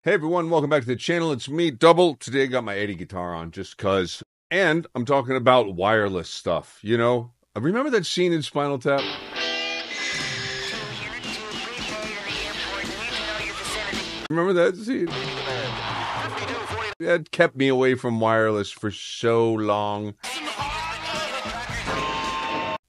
Hey everyone, welcome back to the channel. It's me, Double. Today I got my Eddie guitar on just cuz. And I'm talking about wireless stuff, you know? Remember that scene in Spinal Tap? Remember that scene? That kept me away from wireless for so long.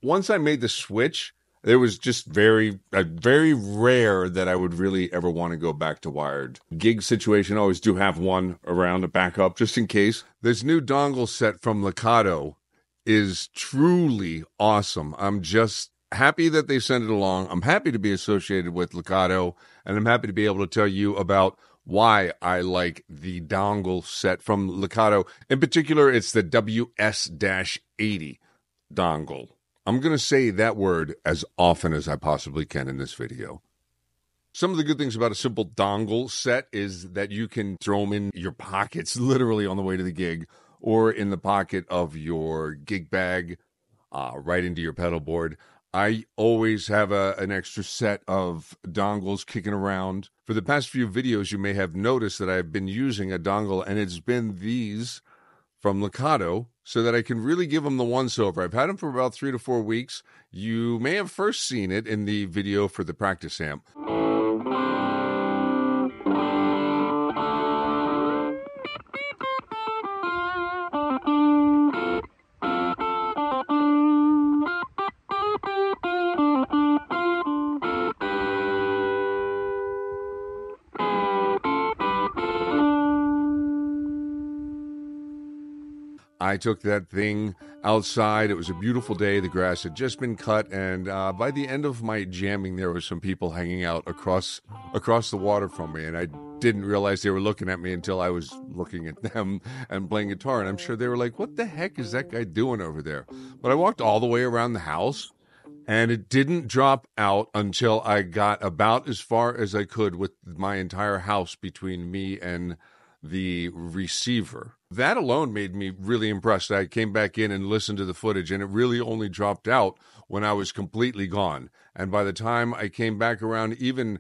Once I made the switch, it was just very rare that I would really ever want to go back to wired. Gig situation, I always do have one around to back up just in case. This new dongle set from Lekato is truly awesome. I'm just happy that they sent it along. I'm happy to be associated with Lekato, and I'm happy to be able to tell you about why I like the dongle set from Lekato. In particular, it's the WS-80 dongle. I'm going to say that word as often as I possibly can in this video. Some of the good things about a simple dongle set is that you can throw them in your pockets, literally on the way to the gig, or in the pocket of your gig bag, right into your pedal board. I always have an extra set of dongles kicking around. For the past few videos, you may have noticed that I've been using a dongle, and it's been these from Lekato, so that I can really give them the once-over. I've had them for about 3 to 4 weeks. You may have first seen it in the video for the practice amp. I took that thing outside. It was a beautiful day. The grass had just been cut, and by the end of my jamming, there were some people hanging out across the water from me, and I didn't realize they were looking at me until I was looking at them and playing guitar, and I'm sure they were like, what the heck is that guy doing over there? But I walked all the way around the house, and it didn't drop out until I got about as far as I could with my entire house between me and the receiver. That alone made me really impressed. I came back in and listened to the footage, and it really only dropped out when I was completely gone. And by the time I came back around, even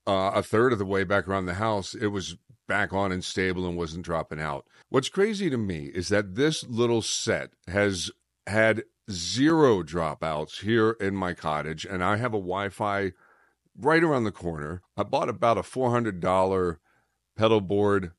a third of the way back around the house, it was back on and stable and wasn't dropping out. What's crazy to me is that this little set has had 0 dropouts here in my cottage, and I have a Wi-Fi right around the corner. I bought about a $400 pedal board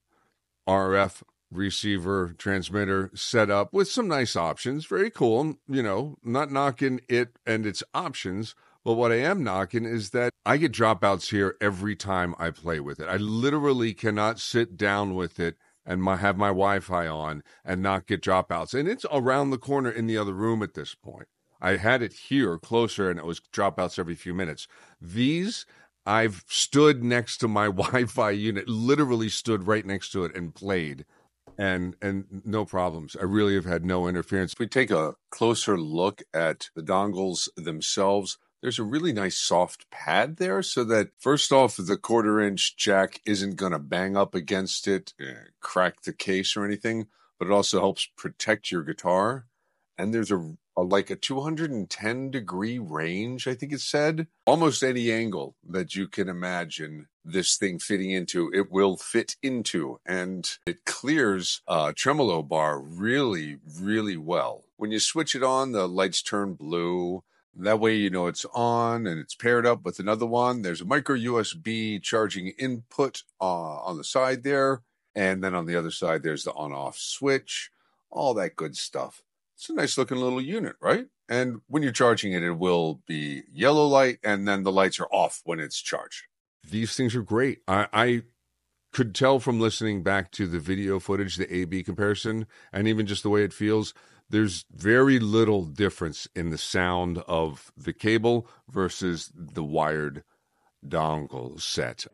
RF receiver transmitter set up with some nice options. Very cool. You know, not knocking it and its options, but what I am knocking is that I get dropouts here every time I play with it. I literally cannot sit down with it and have my Wi-Fi on and not get dropouts. And it's around the corner in the other room at this point. I had it here closer, and it was dropouts every few minutes. These, I've stood next to my Wi-Fi unit, literally stood right next to it and played, and no problems. I really have had no interference. If we take a closer look at the dongles themselves, there's a really nice soft pad there, so that first off, the 1/4-inch jack isn't going to bang up against it, crack the case or anything, but it also helps protect your guitar. And there's like a 210-degree range, I think it said. Almost any angle that you can imagine this thing fitting into, it will fit into. And it clears a tremolo bar really, really well. When you switch it on, the lights turn blue. That way you know it's on and it's paired up with another one. There's a micro USB charging input on the side there. And then on the other side, there's the on-off switch. All that good stuff. It's a nice looking little unit, right? And when you're charging it, it will be yellow light, and then the lights are off when it's charged. These things are great. I could tell from listening back to the video footage, the A-B comparison, and even just the way it feels, there's very little difference in the sound of the cable versus the wired dongle set.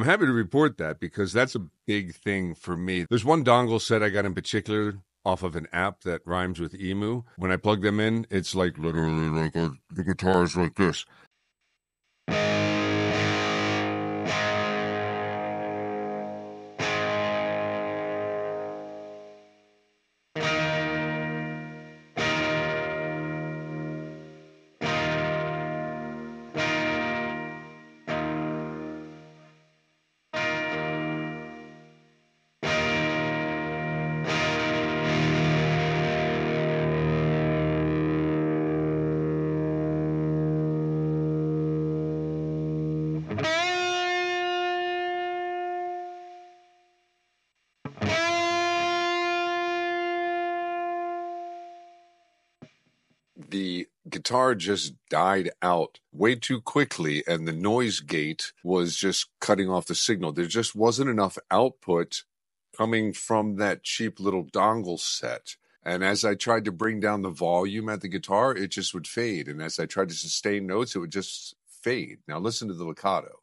happy to report that because that's a big thing for me. There's one dongle set I got in particular off of an app that rhymes with emu. When I plug them in, it's like literally like the guitar is like this. The guitar just died out way too quickly, and the noise gate was just cutting off the signal. There just wasn't enough output coming from that cheap little dongle set. And as I tried to bring down the volume at the guitar, it just would fade. And as I tried to sustain notes, it would just fade. Now listen to the Lekato.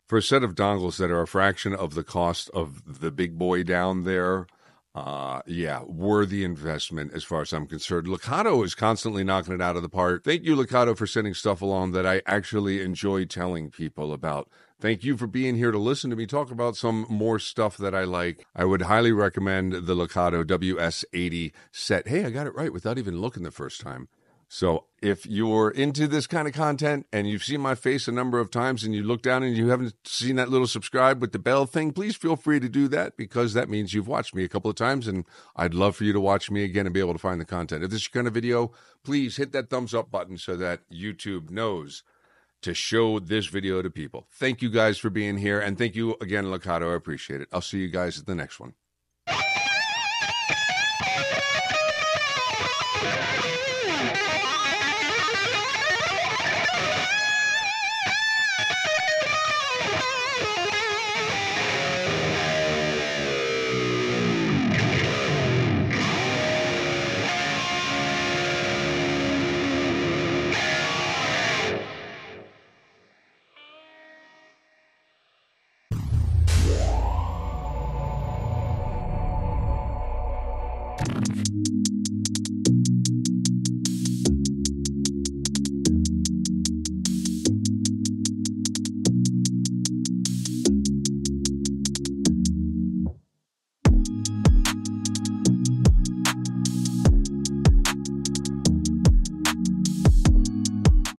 For a set of dongles that are a fraction of the cost of the big boy down there, yeah, worthy investment as far as I'm concerned. Lekato is constantly knocking it out of the park. Thank you, Lekato, for sending stuff along that I actually enjoy telling people about. Thank you for being here to listen to me talk about some more stuff that I like. I would highly recommend the Lekato WS-80 set. Hey, I got it right without even looking the first time. So if you're into this kind of content and you've seen my face a number of times and you look down and you haven't seen that little subscribe with the bell thing, please feel free to do that because that means you've watched me a couple of times and I'd love for you to watch me again and be able to find the content. If this is your kind of video, please hit that thumbs up button so that YouTube knows to show this video to people. Thank you guys for being here. And thank you again, Lekato. I appreciate it. I'll see you guys at the next one.